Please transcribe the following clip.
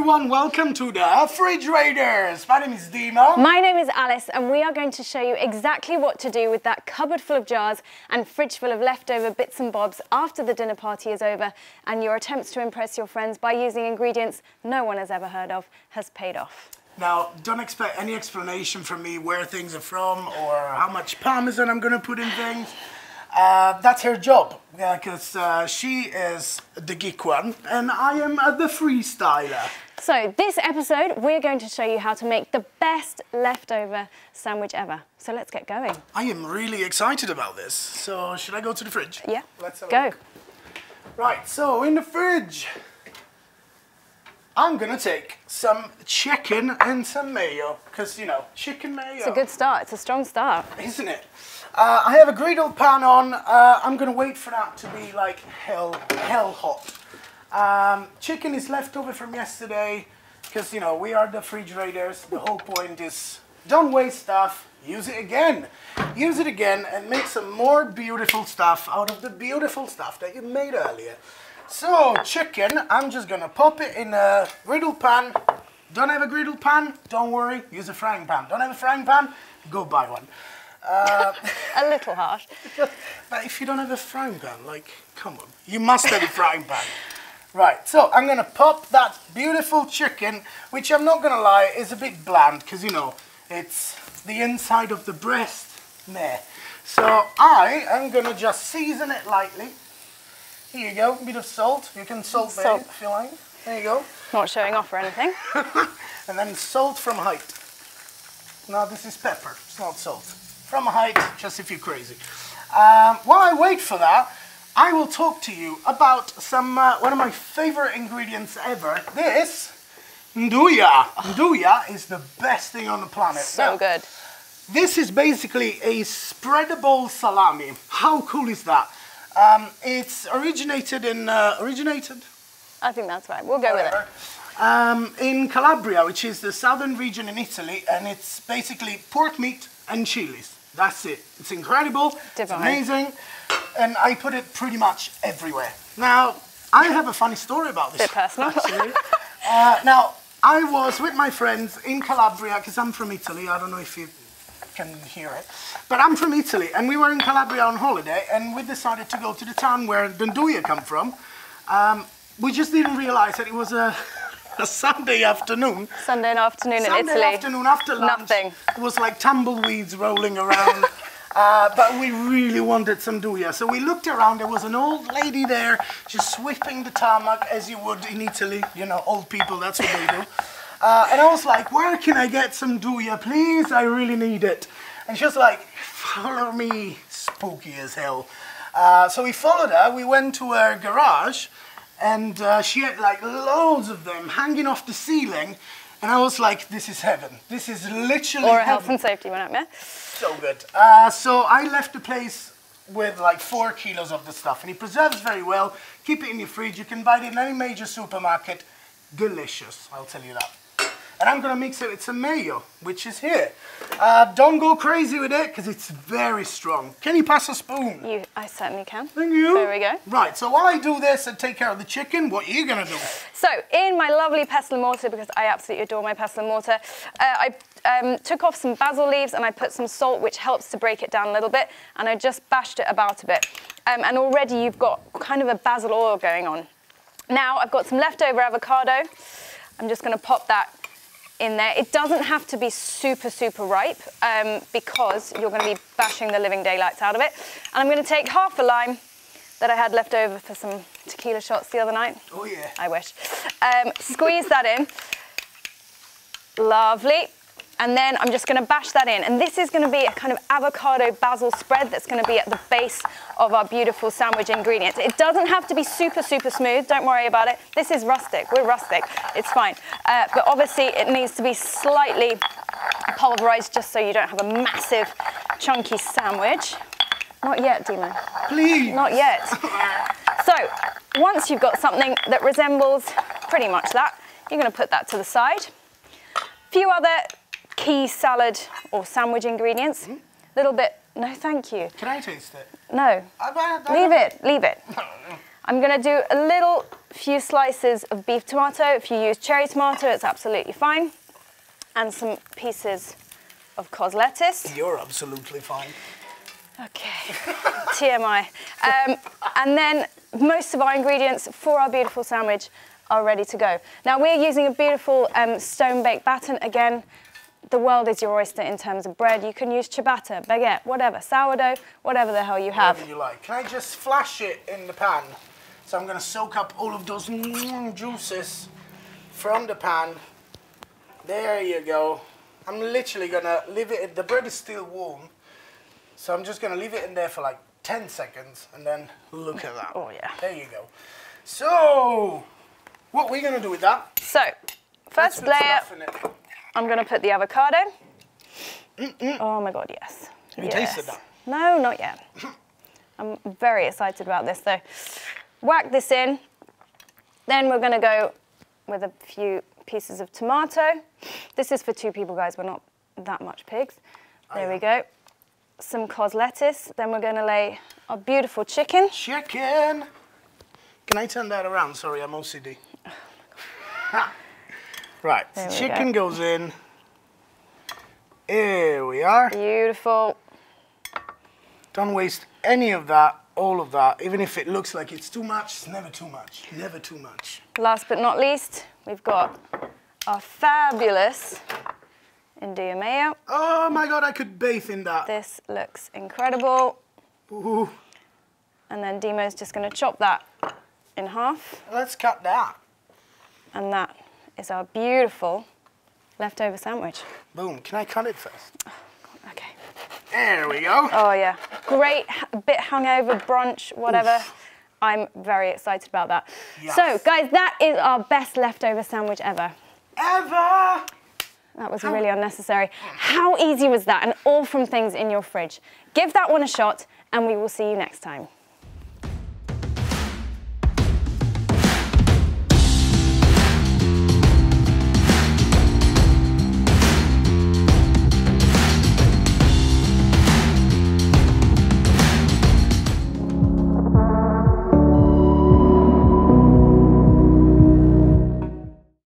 everyone, welcome to the Fridgeraiders. My name is Dimo. My name is Alice, and we are going to show you exactly what to do with that cupboard full of jars and fridge full of leftover bits and bobs after the dinner party is over and your attempts to impress your friends by using ingredients no one has ever heard of has paid off. Now, don't expect any explanation from me where things are from or how much parmesan I'm going to put in things. That's her job, because she is the geek one and I am the freestyler. So this episode, we're going to show you how to make the best leftover sandwich ever. So let's get going. I am really excited about this. So should I go to the fridge? Yeah, let's have a go. look. Right, so in the fridge, I'm going to take some chicken and some mayo, because, you know, chicken mayo. It's a good start. It's a strong start. Isn't it? I have a griddle pan on. I'm going to wait for that to be like hell hot. Chicken is left over from yesterday, because, you know, we are the Fridgeraiders. The whole point is don't waste stuff. Use it again. Use it again and make some more beautiful stuff out of the beautiful stuff that you made earlier. So, chicken, I'm just going to pop it in a griddle pan. Don't have a griddle pan? Don't worry, use a frying pan. Don't have a frying pan? Go buy one. A little harsh. But if you don't have a frying pan, like, come on. You must have a frying pan. Right, so I'm going to pop that beautiful chicken, which I'm not going to lie, is a bit bland, because, you know, it's the inside of the breast. Meh. So I am going to just season it lightly. Here you go, a bit of salt. You can salt it if you like. There you go. Not showing off or anything. And then salt from height. Now this is pepper, it's not salt. From height, just if you're crazy. While I wait for that, I will talk to you about some one of my favorite ingredients ever. This, nduja. Nduja is the best thing on the planet. So good. This is basically a spreadable salami. How cool is that? It's originated in, I think that's right. We'll go with it. In Calabria, which is the southern region in Italy, and it's basically pork meat and chilies. That's it. It's incredible. Divine. It's amazing. And I put it pretty much everywhere. Now, I have a funny story about this. Bit personal. Actually. Now, I was with my friends in Calabria, because I'm from Italy. I don't know if you can hear it. But I'm from Italy, and we were in Calabria on holiday, and we decided to go to the town where the nduja come from. We just didn't realize that it was a Sunday afternoon. Sunday afternoon in Italy. Sunday afternoon after lunch. Nothing. It was like tumbleweeds rolling around. But we really wanted some nduja. So we looked around, there was an old lady there just sweeping the tarmac as you would in Italy. You know, old people, that's what they do. And I was like, where can I get some nduja, please? I really need it. And she was like, follow me, spooky as hell. So we followed her, we went to her garage, and she had like loads of them hanging off the ceiling. And I was like, this is heaven. This is literally Or a heaven. health and safety one, yeah? So good. So I left the place with like 4 kilos of the stuff. And it preserves very well. Keep it in your fridge. You can buy it in any major supermarket. Delicious, I'll tell you that. And I'm going to mix it with some mayo, which is here. Don't go crazy with it, because it's very strong. Can you pass a spoon? I certainly can. Thank you. There we go. Right, so while I do this and take care of the chicken, what are you going to do? So, in my lovely pestle and mortar, because I absolutely adore my pestle and mortar, I took off some basil leaves and I put some salt, which helps to break it down a little bit, and I just bashed it about a bit. And already you've got kind of a basil oil going on. Now, I've got some leftover avocado. I'm just going to pop that in there. It doesn't have to be super, super ripe because you're going to be bashing the living daylights out of it. And I'm going to take half a lime that I had left over for some tequila shots the other night. Oh yeah. I wish. Squeeze that in. Lovely. And then I'm just going to bash that in. And this is going to be a kind of avocado basil spread that's going to be at the base of our beautiful sandwich ingredients. It doesn't have to be super, super smooth. Don't worry about it. This is rustic. We're rustic. It's fine. But obviously it needs to be slightly pulverized just so you don't have a massive, chunky sandwich. Not yet, Dimo. Please. Not yet. So once you've got something that resembles pretty much that, you're going to put that to the side. A few other key salad or sandwich ingredients. Little bit, no thank you. Can I taste it? No, leave it. I'm gonna do a little few slices of beef tomato. If you use cherry tomato, it's absolutely fine. And some pieces of cos lettuce. You're absolutely fine. Okay, TMI. And then most of our ingredients for our beautiful sandwich are ready to go. Now we're using a beautiful stone-baked batten. Again, the world is your oyster in terms of bread. You can use ciabatta, baguette, whatever, sourdough, whatever the hell you have. Whatever you like. Can I just flash it in the pan? So I'm going to soak up all of those juices from the pan. There you go. I'm literally going to leave it, the bread is still warm, so I'm just going to leave it in there for like 10 seconds and then look at that. Oh yeah. There you go. So, what are we going to do with that? So, first layer, I'm going to put the avocado. Oh my God, yes. Have you tasted that? No, not yet. I'm very excited about this though. Whack this in. Then we're going to go with a few pieces of tomato. This is for 2 people, guys. We're not that much pigs. There we go. Some cos lettuce. Then we're going to lay our beautiful chicken. Chicken! Can I turn that around? Sorry, I'm OCD. Right, chicken goes in. Here we are. Beautiful. Don't waste any of that, all of that. Even if it looks like it's too much, it's never too much. Never too much. Last but not least, we've got our fabulous India mayo. Oh my God, I could bathe in that. This looks incredible. Ooh. And then Dimo's just going to chop that in half. Let's cut that. And that is our beautiful leftover sandwich. Boom. Can I cut it first? Oh, God, okay. There we go. Oh yeah, great, a bit hungover, brunch, whatever. Oof. I'm very excited about that. Yes. So guys, that is our best leftover sandwich ever. Ever! That was really unnecessary. How easy was that? And all from things in your fridge. Give that one a shot and we will see you next time.